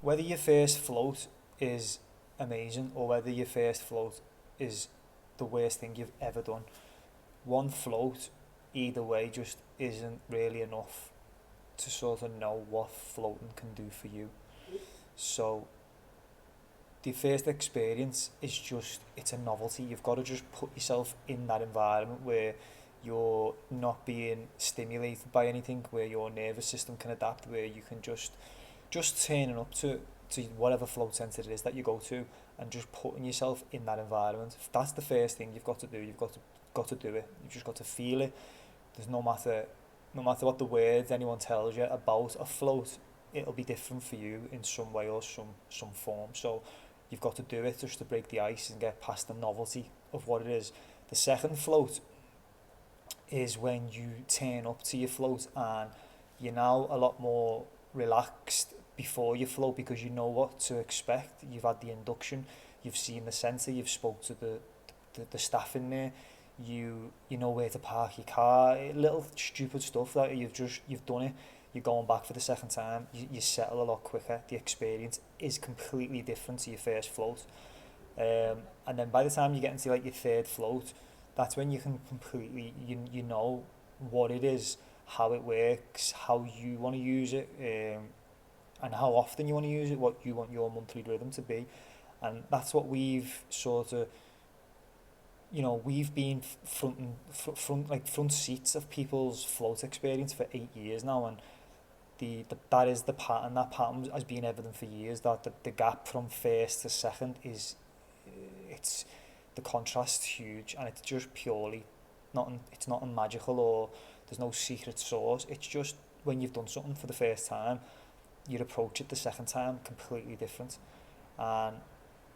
whether your first float is amazing or whether your first float is the worst thing you've ever done, one float either way just isn't really enough to sort of know what floating can do for you. So the first experience is just, it's a novelty. You've got to just put yourself in that environment where you're not being stimulated by anything, where your nervous system can adapt, where you can just turning up to whatever float centre it is that you go to, and just putting yourself in that environment. That's the first thing you've got to do. You've got to do it. You've just got to feel it. There's no matter what the words anyone tells you about a float, it'll be different for you in some way or some form. So you've got to do it just to break the ice and get past the novelty of what it is. The second float is when you turn up to your float and you're now a lot more relaxed before you float, because you know what to expect. You've had the induction, you've seen the centre, you've spoke to the staff in there, you know where to park your car, little stupid stuff that you've done it. You're going back for the second time, you settle a lot quicker. The experience is completely different to your first float. And then by the time you get into like your third float, that's when you can completely, you know what it is, how it works, how you want to use it, and how often you want to use it, what you want your monthly rhythm to be. And that's what we've sort of, we've been front seats of people's float experience for 8 years now, and that is the pattern. That pattern has been evident for years, that the gap from first to second is, it's, the contrast's huge, and it's just purely nothing. It's nothing magical, or there's no secret sauce. It's just when you've done something for the first time, you approach it the second time completely different. And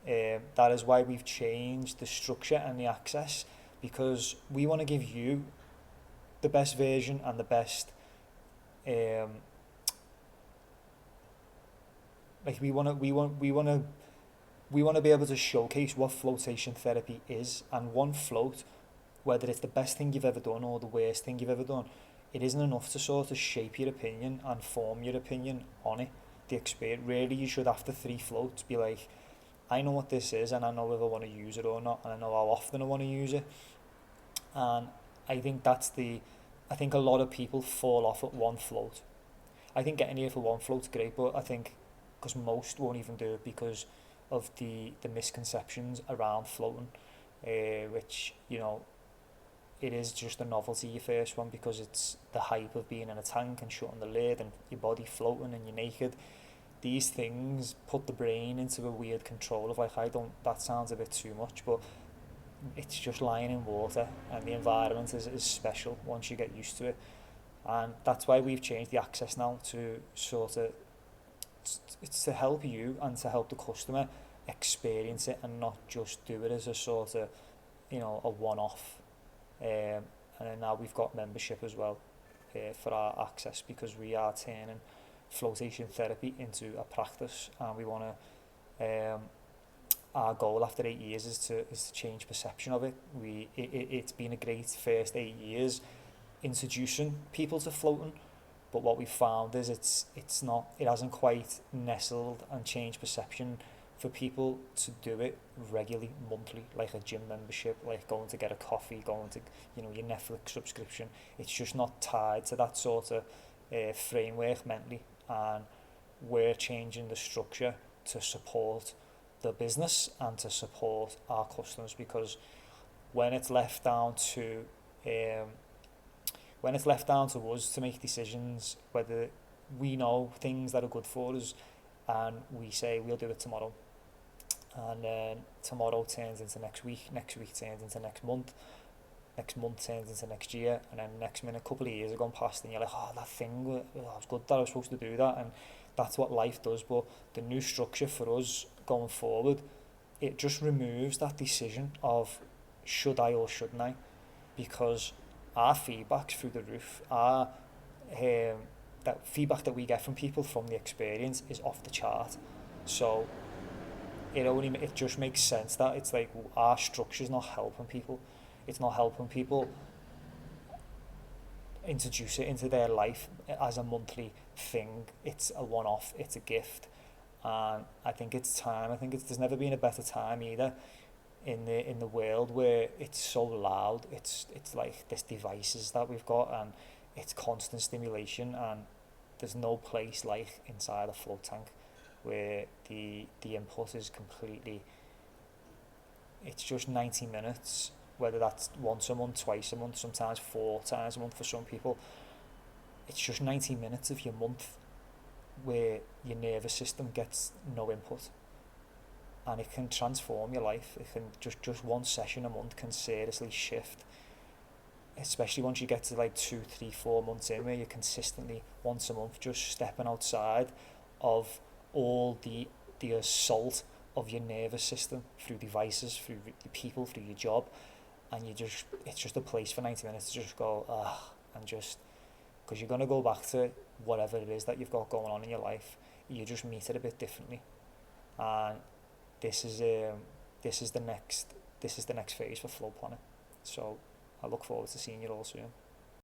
that is why we've changed the structure and the access, because we want to give you the best version and the best, we want to be able to showcase what flotation therapy is. And one float, whether it's the best thing you've ever done or the worst thing you've ever done, it isn't enough to sort of shape your opinion and form your opinion on it. The experience, really, you should, after 3 floats, be like, I know what this is, and I know if I want to use it or not, and I know how often I want to use it. And I think I think a lot of people fall off at one float. I think getting here for one float's great, but I think because most won't even do it because of the misconceptions around floating, which, it is just a novelty, your first one, because it's the hype of being in a tank and shutting the lid and your body floating and you're naked. These things put the brain into a weird control of like, that sounds a bit too much, but it's just lying in water, and the environment is special once you get used to it. And that's why we've changed the access now to sort of, it's to help you and to help the customer experience it and not just do it as a sort of, a one-off. And then now we've got membership as well, for our access, because we are turning flotation therapy into a practice, and we want to, our goal after 8 years is to change perception of it. It's been a great first 8 years introducing people to floating, but what we've found is it hasn't quite nestled and changed perception for people to do it regularly, monthly, like a gym membership, like going to get a coffee, going to, your Netflix subscription. It's just not tied to that sort of framework mentally, and we're changing the structure to support the business and to support our customers, because when it's left down to us to make decisions, whether we know things that are good for us and we say we'll do it tomorrow, and then tomorrow turns into next week turns into next month turns into next year, and then next minute, a couple of years have gone past, and you're like, that thing, I was good that I was supposed to do that. And that's what life does. But the new structure for us going forward, it just removes that decision of should I or shouldn't I, because our feedback's through the roof. Our that feedback that we get from people from the experience is off the chart. So it just makes sense that it's like our structure's not helping people. It's not helping people introduce it into their life as a monthly thing. It's a one-off, it's a gift, and I think it's time. I think there's never been a better time either in the world where it's so loud. It's like this devices that we've got, and it's constant stimulation, and there's no place like inside a float tank where the input is completely, it's just 90 minutes, whether that's once a month, twice a month, sometimes 4 times a month for some people. It's just 90 minutes of your month where your nervous system gets no input, and it can transform your life. It can just one session a month can seriously shift, especially once you get to like 2, 3, 4 months in, where you're consistently once a month just stepping outside of all the assault of your nervous system through devices, through people, through your job, and it's just a place for 90 minutes to just go and just, because you're going to go back to whatever it is that you've got going on in your life. You just meet it a bit differently, and this is the next phase for Flow Planet. So I look forward to seeing you all soon.